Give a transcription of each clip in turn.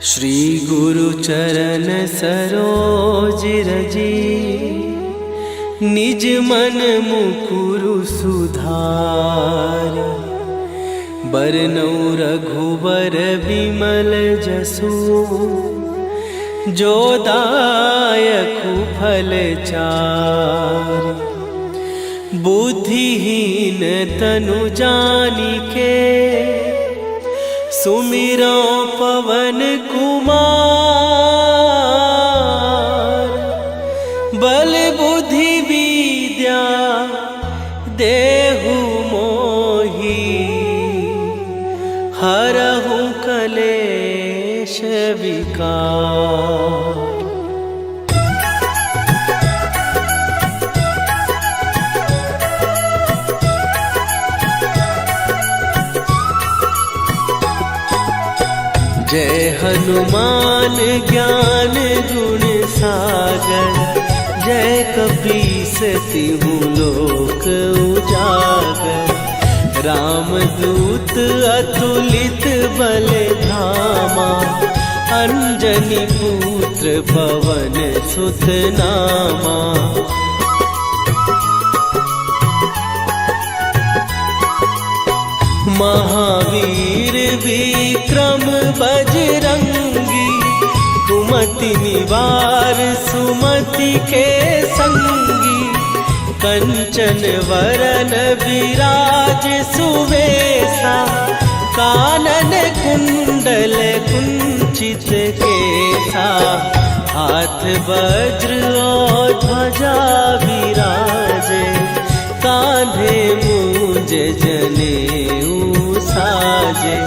श्री गुरु चरण सरोज रजी, निज मन मुकुरु सुधार। बरनउँ रघुबर विमल जसु, जो दायकु फल चार। बुद्धिहीन तनु जानिके, सुमिरो पवन कुमार। बल बुद्धि विद्या देहु मोहि, हरहु कलेश विकार। जय हनुमान ज्ञान गुण सागर, जय कपीस तिहु लोक उजागर। रामदूत अतुलित बल धामा, अंजनी पुत्र पवन सुत नामा। महावीर विक्रम बजरंगी, कुमति निवार सुमति के संगी। कंचन वरन विराज सुवेशा, कानन कुंडल कुंचित केसा। हाथ वज्र और ध्वजा विराजे, कांधे मूंज जनेऊ साजे।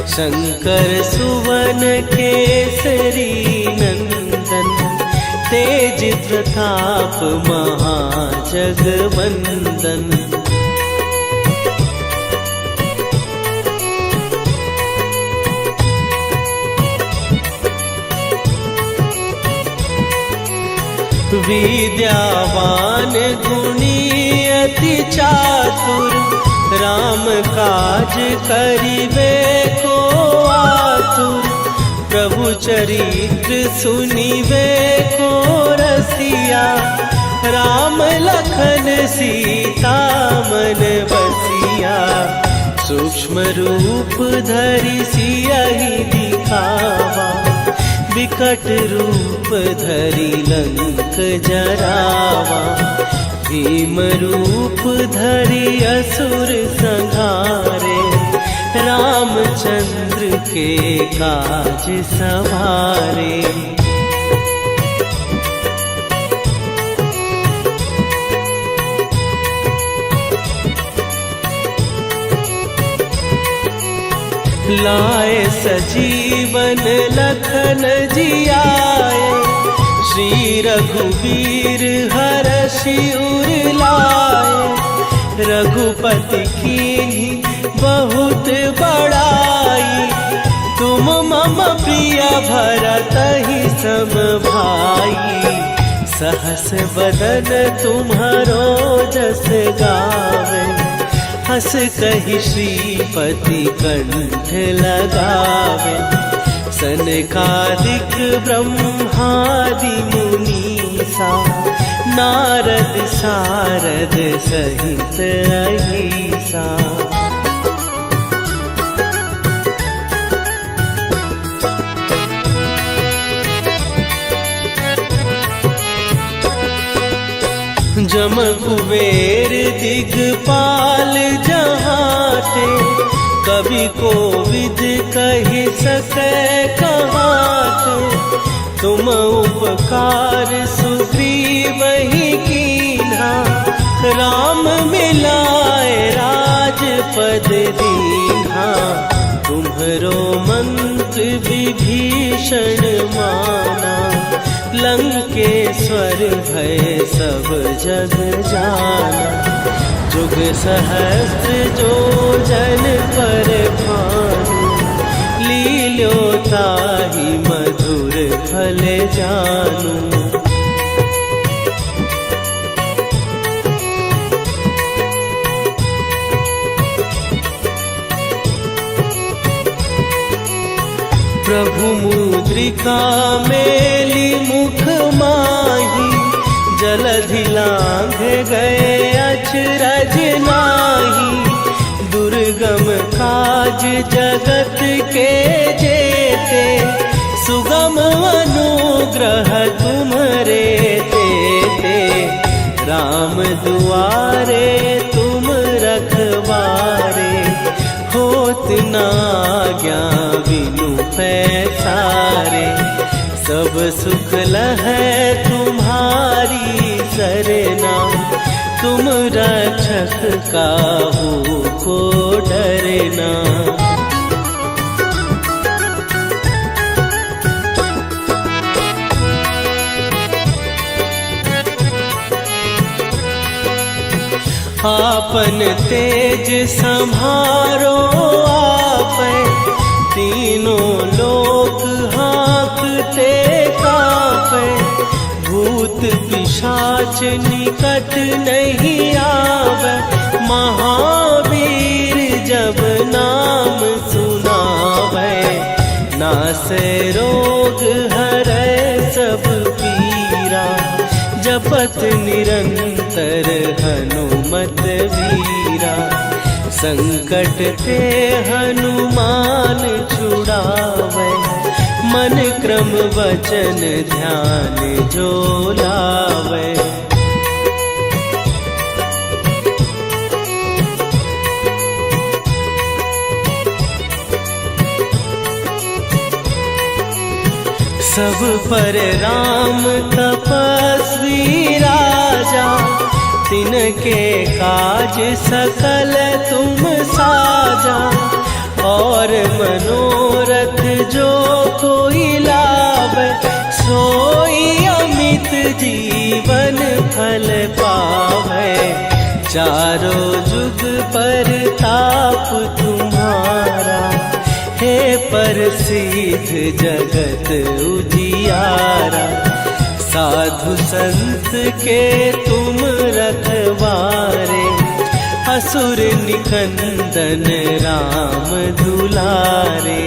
शंकर सुवन केसरी नंदन, तेज प्रताप महाजगवंदन। विद्यावान गुणी अति चातुर, राम काज करिबे को आतुर। प्रभु चरित्र सुनिबे को रसिया, राम लखन सीता मन बसिया। सूक्ष्म रूप धरि सियहि दिखावा, विकट रूप धरि लंक जरावा। भीम रूप धरि असुर संहारे, रामचंद्र के काज सवारे। लाए सजीवन लखन जियाए, श्री रघुवीर हरषि उर लाए। रघुपति कीन्ही बहुत बड़ाई, तुम मम प्रिय भरतहि सम भाई। सहस बदन तुम्हरो जस गावे, हस कहि श्रीपति कंठ लगावे। सनकादिक ब्रह्मादि मुनीसा, नारद सारद सहित अहिसा। जम कुबेर दिगपाल जहाते, कवि कोविद कहि सकै कहाते। तुम उपकार सुग्रीवहि कीन्हा, राम मिलाए राजपद दीन्हा। तुम्हरो मंत्र विभीषण माना, लंकेश्वर भय सब जग जाना। जुग सहस्त्र जो जन पर भानु, लील्यो ताहि मधुर फल जानू। प्रभु मुद्रिका मेली मुख माही, जलधि लांघ गए अचरज नाही। दुर्गम काज जगत के जेते, सुगम अनुग्रह तुम्हारे देते। राम दुआरे तुम रखवारे, होत ना आज्ञा बिनु पैसारे। सब सुख लहै तुम्हारी सरना, तुम रक्षक काहू को डरना। आपन तेज संभारो आपै, तीनों लोक हाँकते कापै। भूत पिशाच निकट नहीं आवे, महावीर जब नाम सुनावे। नासै रोग हरै सब पीरा, जपत निरंतर हनुमत वीरा। संकट ते हनुमान छुड़ावे, मन क्रम वचन ध्यान जो लावे। सब पर राम तपस्वी राजा, तिनके काज सकल तुम साजा। और मनोरथ जो कोई लावे, सोई अमित जीवन फल पावे। चारों जुग पर ताप तुम्हारा, हे प्रसिद्ध जगत उजियारा। साधु संत के तुम रखवारे, असुर निकंदन राम दुलारे।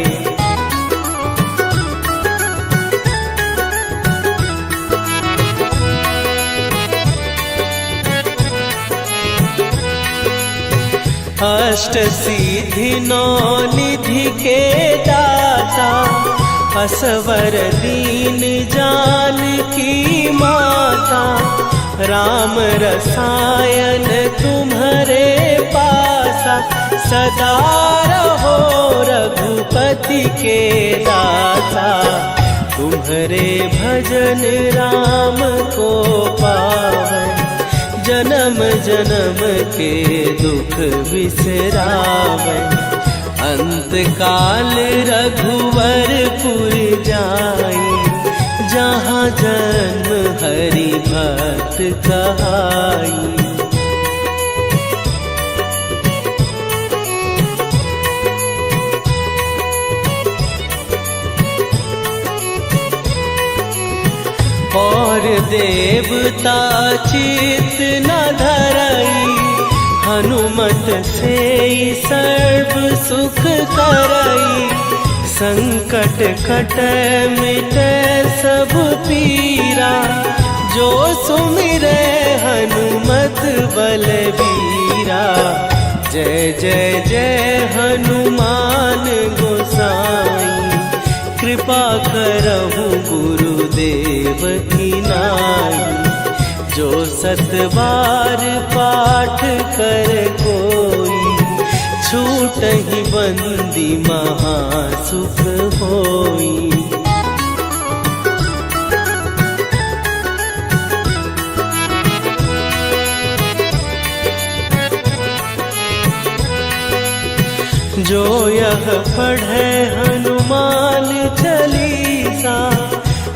अष्ट सिद्धि नौ निधि के दाता, असवर दीन जानकी माता। राम रसायन तुम्हारे पासा, सदा रहो रघुपति के दासा। तुम्हारे भजन राम को पावे, जन्म जन्म के दुख बिसरावे। अंत काल रघुवरपुर जाई, जहाँ जन्म हरि भक्त कहाई। और देवता चित न धरई, हनुमत से सर्व सुख करई। संकट कटै मिटै सब पीरा, जो सुमिरै हनुमत बलबीरा। जय जय जय हनुमान गोसाई, कृपा करहु गुरुदेव की नाई। जो सत बार पाठ कर कोई, छूटहि बंदी महासुख होई। जो यह पढ़े हनुमान चालीसा,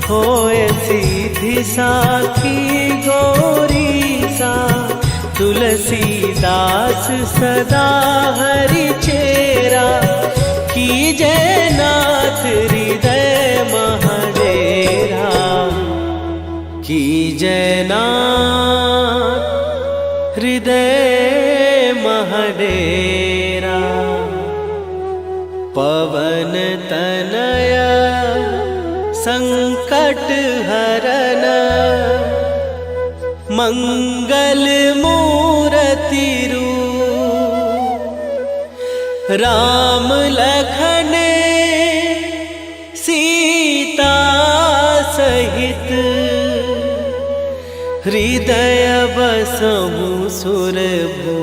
होए सीधी साखी गौरीसा। तुलसीदास सदा हरि चेरा, कीजय नाथ हृदय महडेरा। कीजय नाथ हृदय महडेरा। पवन तनया संकट हरन मंगल मूर्ति रूप राम लखन सीता सहित हृदय बसहु सुरभू।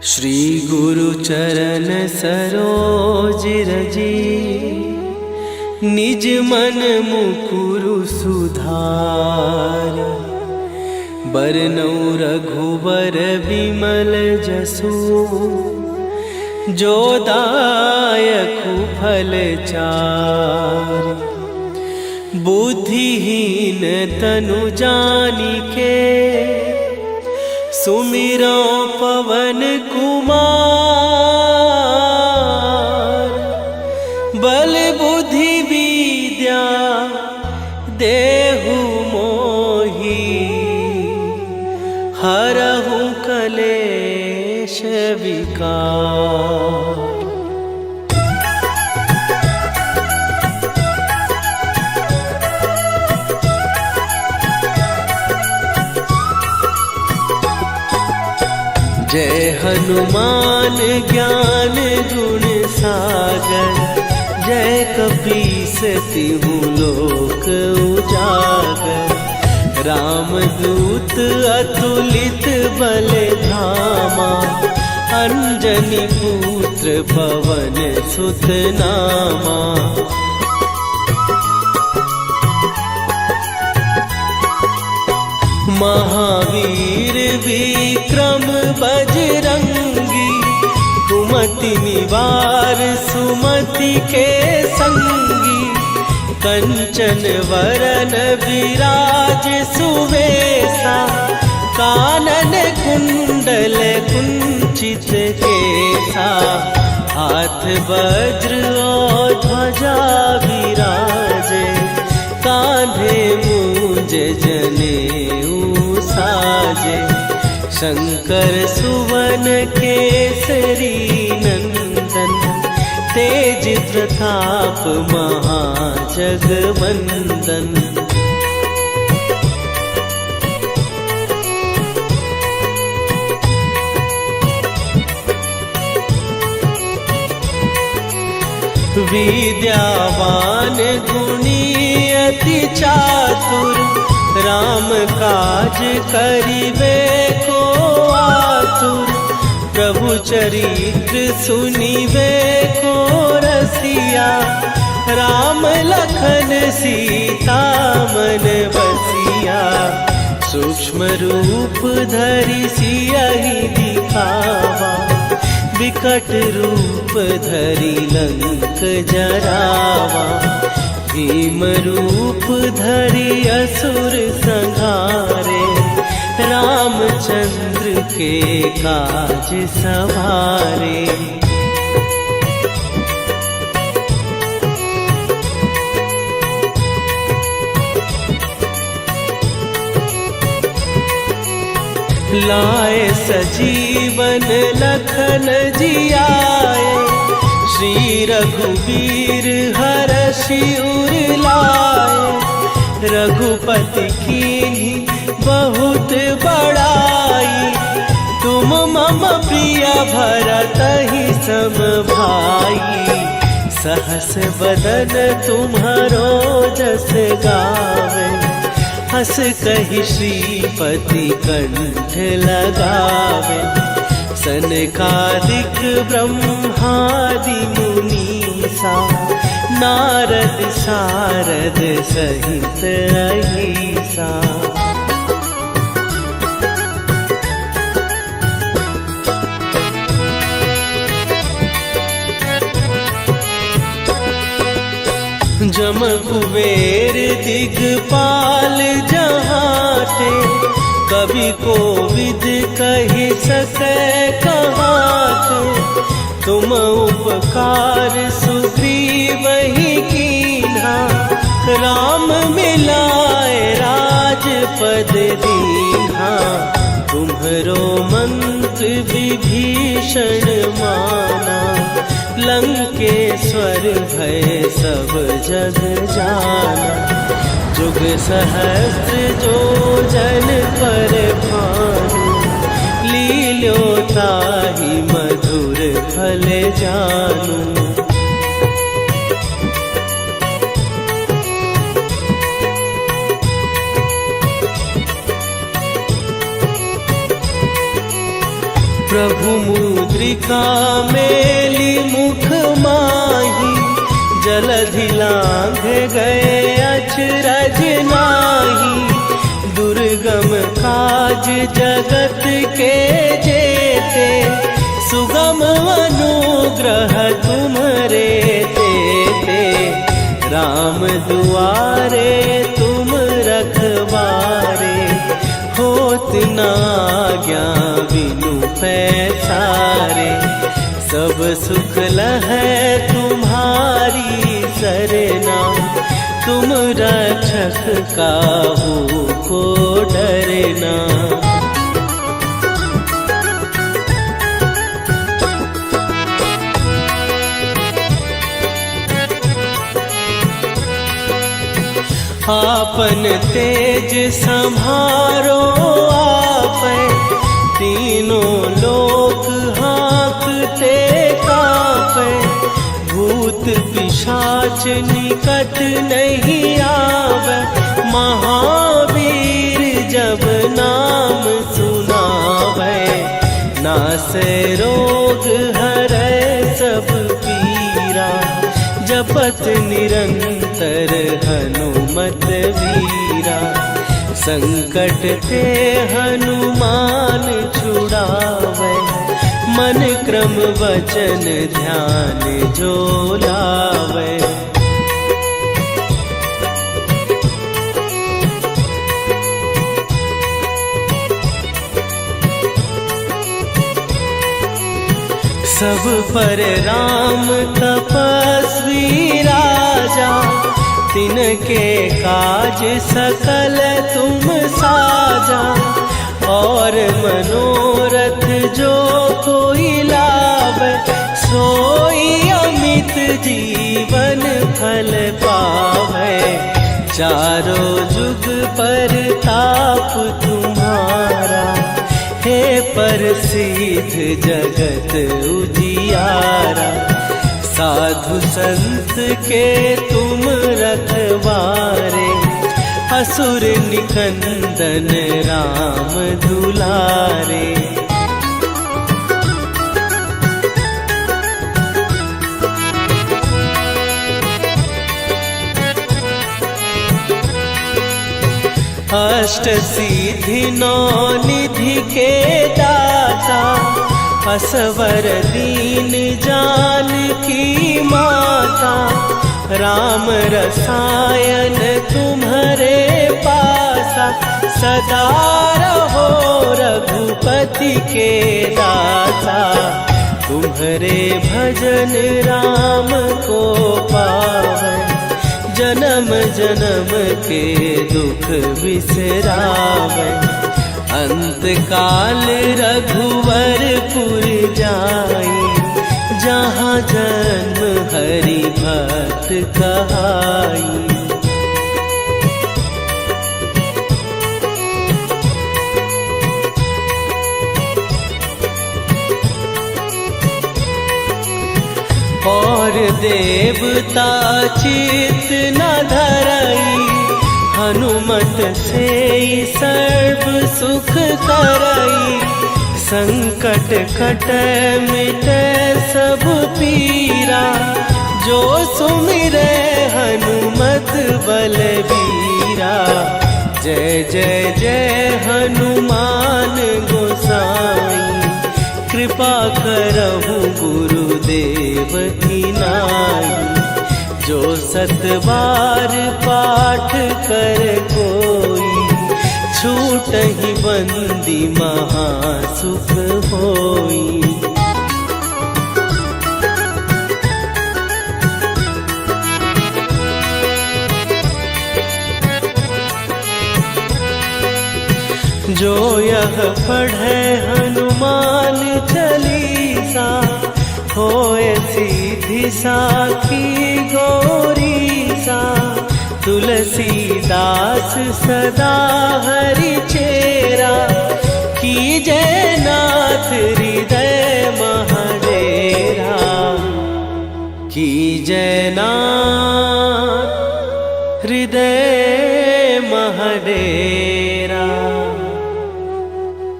श्री गुरु चरण सरोज रजी निज मन मुकुरु सुधार। बरनउँ रघुबर विमल जसु जो दायकु फल चारि। बुद्धिहीन तनु जानिके सुमिरो पवन कुमार। बल बुद्धि विद्या देहु मोहि हरहु कलेश विकार। जय हनुमान ज्ञान गुण सागर। जय कपीस तिहु लोक उजागर। रामदूत अतुलित बल धामा। अंजनी पुत्र पवन सुत नामा। महावीर विक्रम बजरंगी। कुमति निवार सुमति के संगी। कंचन वरन विराज सुवेशा। कानन कुंडल कुंचित केसा। हाथ वज्र और ध्वजा विराजे। कांधे मूंज जनेऊ साजे। शंकर सुवन केसरी नंदन। तेज प्रताप महाजगवंदन। विद्यावान गुणी अति चातुर। राम काज करिबे को आतुर। प्रभु चरित्र सुनिबे को रसिया। राम लखन सीता मन बसिया। सूक्ष्म रूप धरि सियहि दिखावा। विकट रूप धरि लंक जरावा। भीम रूप धरि असुर संहारे। रामचंद्र के काज सवारे। लाए सजीवन लखन जियाए। श्री रघुबीर हरषि उर लाए। रघुपति कीन्ही बहुत बड़ाई। तुम मम प्रिय भरतहि सम भाई। सहस बदन तुम्हारो जस गावे। हस कहि श्रीपति कंठ लगावे। सनकादिक ब्रह्मादि मुनीसा। नारद सारद सहित अहिसा। जम कुबेर दिगपाल जहाँ ते। कवि कोविद कहि सकै कहात, तुम उपकार सुग्रीवहि कीन्हा। राम मिलाए राजपद दीन्हा, तुम्हरो मंत्र विभीषण माना। लंकेश्वर भय सब जग जाना, जुग सहस्त्र जो जन पर भानु। लील्यो ताहि मधुर फल जानू। प्रभु मुद्रिका मेली मुख माही, जलधि लांघ गए अचरज नाही। दुर्गम काज जगत के जेते, सुगम अनुग्रह तुम्हरे तेते। राम दुआरे तुम रखवारे, होत न आज्ञा बिनु पैसारे। सब सुख लहै तुम्हारी सरना, तुम रक्षक काहू को डरना। आपन तेज सम्हारो आपै, तीनों लोक हाँकते कापै। भूत पिशाच निकट नहीं आवे, महावीर जब नाम सुनावे। नासै रोग हरै सब पीरा, जपत निरंतर हनुमत वीरा। संकट ते हनुमान छुड़ावे, मन क्रम वचन ध्यान जो लावे। सब पर राम तपस्वी राजा, तिनके काज सकल तुम साजा। और मनोरथ जो कोई लावे, सोई अमित जीवन फल पावे। चारों जुग पर ताप तुम्हारा, हे प्रसिद्ध जगत उजियारा। साधु संत के तुम रखवारे, असुर निकंदन राम दुलारे। अष्ट सिद्धि नौ निधि के दाता, असवर दीन जानकी माता। राम रसायन तुम्हारे पासा, सदा रहो रघुपति के दासा। तुम्हारे भजन राम को पावै, जन्म जन्म के दुख बिसरावे। अंत काल रघुवरपुर जाई, जहाँ जन्म हरि भक्त कहाई। और देवता चित न धरई, हनुमत से सर्व सुख करई। संकट कट मिटे सब पीरा, जो सुमिरे हनुमत बलबीरा। जय जय जय हनुमान गोसाई, कृपा करहु गुरुदेव की नाई। जो सत बार पाठ कर कोई, छूट छूटहि बंदी महासुख होई। जो यह पढ़े हनुमान चालीसा, होए सीधी साखी गौरी सा। तुलसीदास सदा हरि चेरा, कीजय नाथ हृदय महडेरा। कीजय नाथ हृदय महडेरा।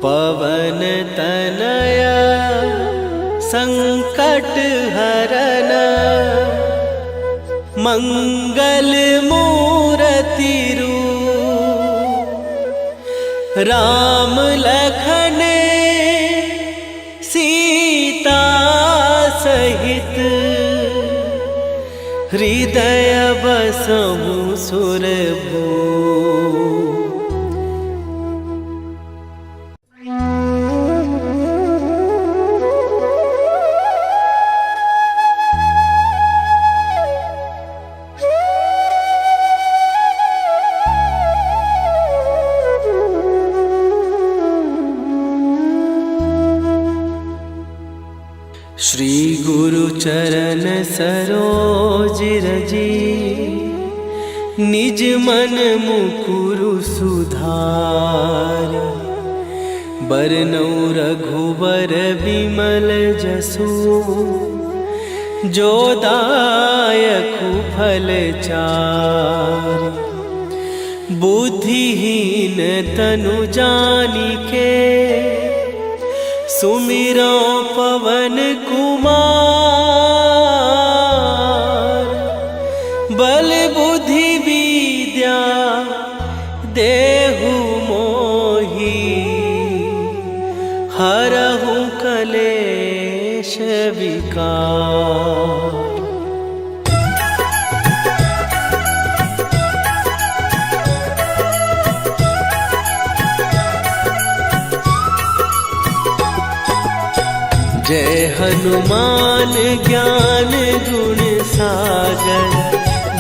पवन तनय संकट हरन, मंगल मूरति रूप। राम लखन सीता सहित, हृदय बसहु सुरभूप। श्री गुरु चरण सरोज रजी, निज मन मुकुरु सुधार। बरनौ रघुबर बिमल जसु, जो दायकु फल चार। बुद्धिहीन तनु जानिके, सुमिरो पवन कुमार। बल बुद्धि विद्या देहु मोहि, हरहु कलेश विकार। जय हनुमान ज्ञान गुण सागर,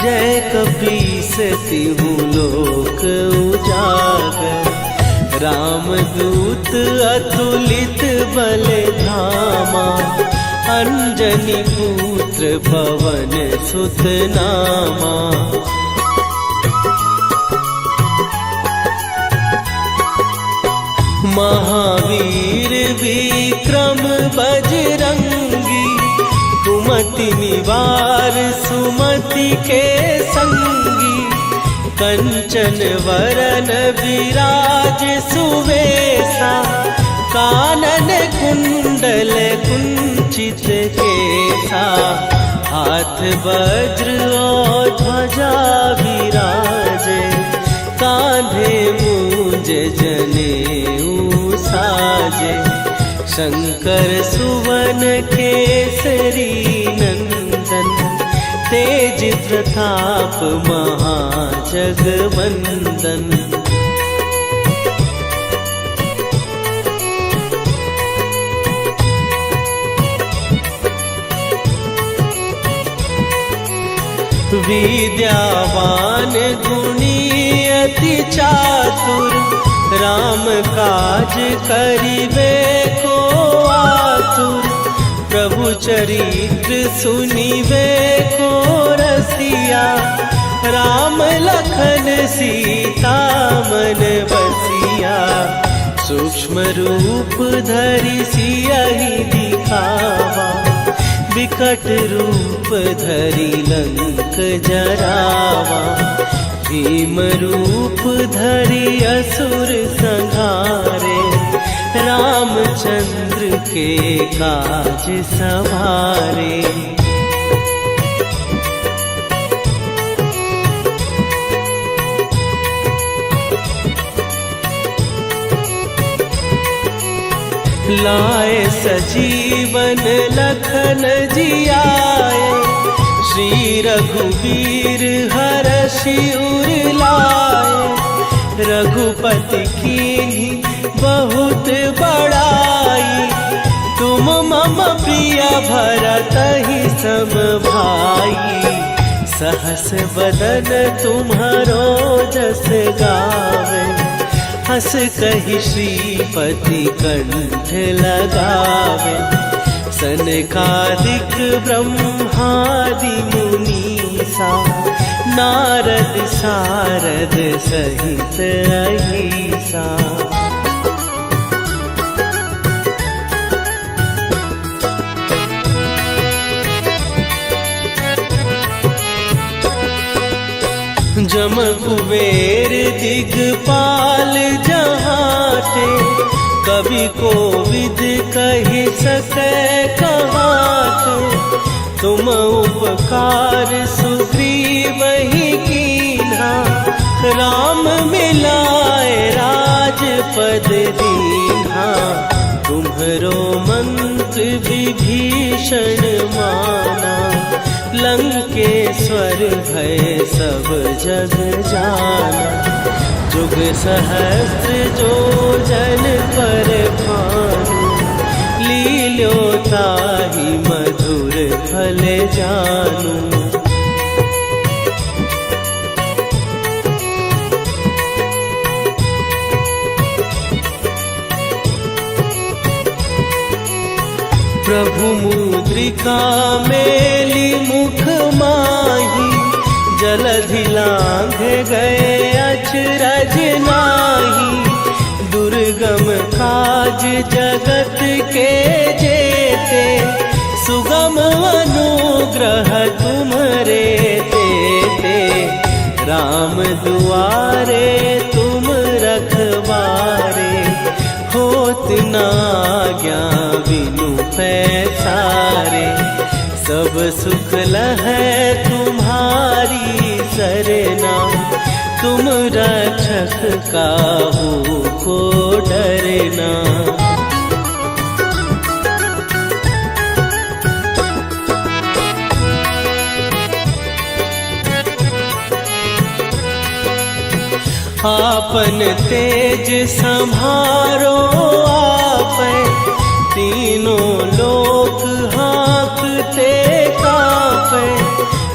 जय कपीस तिहु लोक उजागर। रामदूत अतुलित बल धामा, अंजनी पुत्र पवन सुत नामा। महावीर विक्रम बजरंगी, कुमति निवार सुमति के संगी। कंचन वरन विराज सुवेशा, कानन कुंडल कुंचित केसा। हाथ वज्र और ध्वजा विराजे, कांधे मूंज जनेऊ साजे। शंकर सुवन केसरी नंदन, तेज प्रताप महाजगवंदन। विद्यावान गुणी अति चातुर, राम काज करिबे को आतुर। प्रभु चरित्र सुनिबे को रसिया, राम लखन सीता मन बसिया। सूक्ष्म रूप धरि सियहि दिखावा, विकट रूप धरि लंक जरावा। भीम रूप धरि असुर संहारे, रामचंद्र के काज सवारे। लाए सजीवन लखन जियाए, श्री रघुवीर हरषि उर लाए। रघुपति कीन्ही बहुत बड़ाई। तुम मम प्रिय भरत ही सम भाई। सहस बदन तुम्हारो जस गावे। हस कहि श्रीपति कंठ लगावे। सनकादिक ब्रह्मादि मुनीसा। नारद सारद सहित अहिसा। जम कुबेर दिगपाल जहाते। कवि कोविद कहि सकै कहाते। तुम उपकार सुग्रीव ही कीन्हा। राम मिलाए राजपद दीन्हा। तुम्हरो मंत्र विभीषण माना। लंकेश्वर भय सब जग जाना। जुग सहस्त्र जो जन पर भानु। लील्यो ताहि मधुर फल जानू। प्रभु मुद्रिका मेली मुख माही। जलधि लांघ गए अचरज नाही। दुर्गम काज जगत के जेते। सुगम अनुग्रह तुम्हरे तेते। राम दुआरे तुम रखवारे। होत न आज्ञा बिनु पैसारे। सब सुख लहै तुम्हारी सरना। तुम रक्षक काहू को डरना। आपन तेज सम्हारो आपै। तीनों लोक हाँकते कांपै।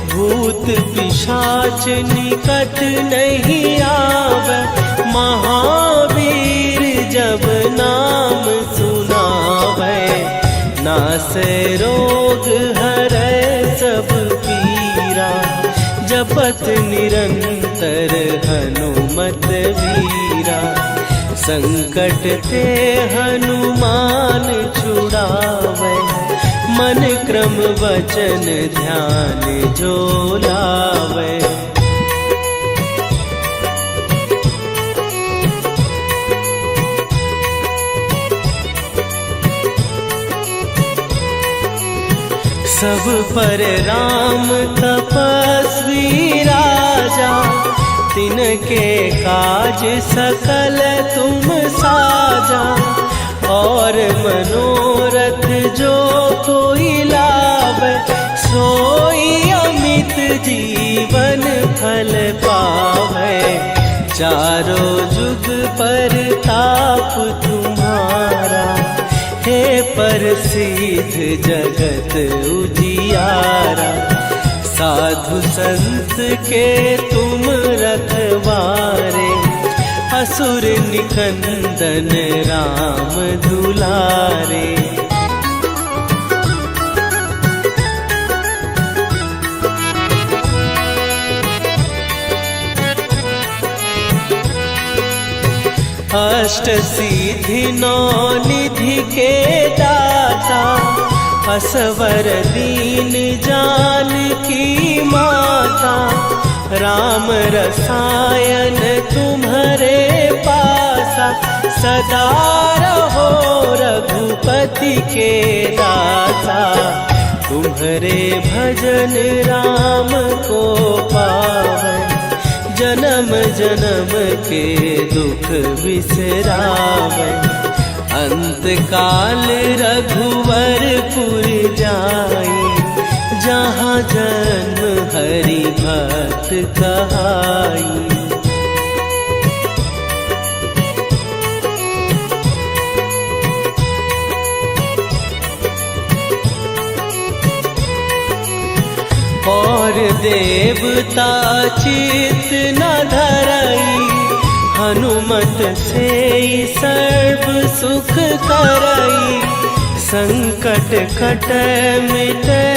भूत पिशाच निकट नहीं आवे। महावीर जब नाम सुनावे। नासै रोग हरै सब पीरा। जपत निरंतर हनुमत वीरा। संकट ते हनुमान छुड़ावे। मन क्रम वचन ध्यान जो लावे। सब पर राम तपस्वी राजा। तिनके काज सकल तुम साजा। और मनोरथ जो कोई लावे। सोई अमित जीवन फल पावे। चारों जुग पर ताप तुम्हारा। हे प्रसिद्ध जगत उजियारा। साधु संत के तुम रखवारे। असुर निकंदन राम दुलारे। अष्ट सिद्धि नौ निधि के दाता। असवर दीन जानकी माता। राम रसायन तुम्हारे पासा। सदा रहो रघुपति के दासा। तुम्हारे भजन राम को पावे। जन्म जन्म के दुख बिसरावे। अंत काल रघुवरपुर जाई। जहाँ जन्म हरि भक्त कहाई। देवता चित न धरई, हनुमत से सर्व सुख करई। संकट कटै मिटै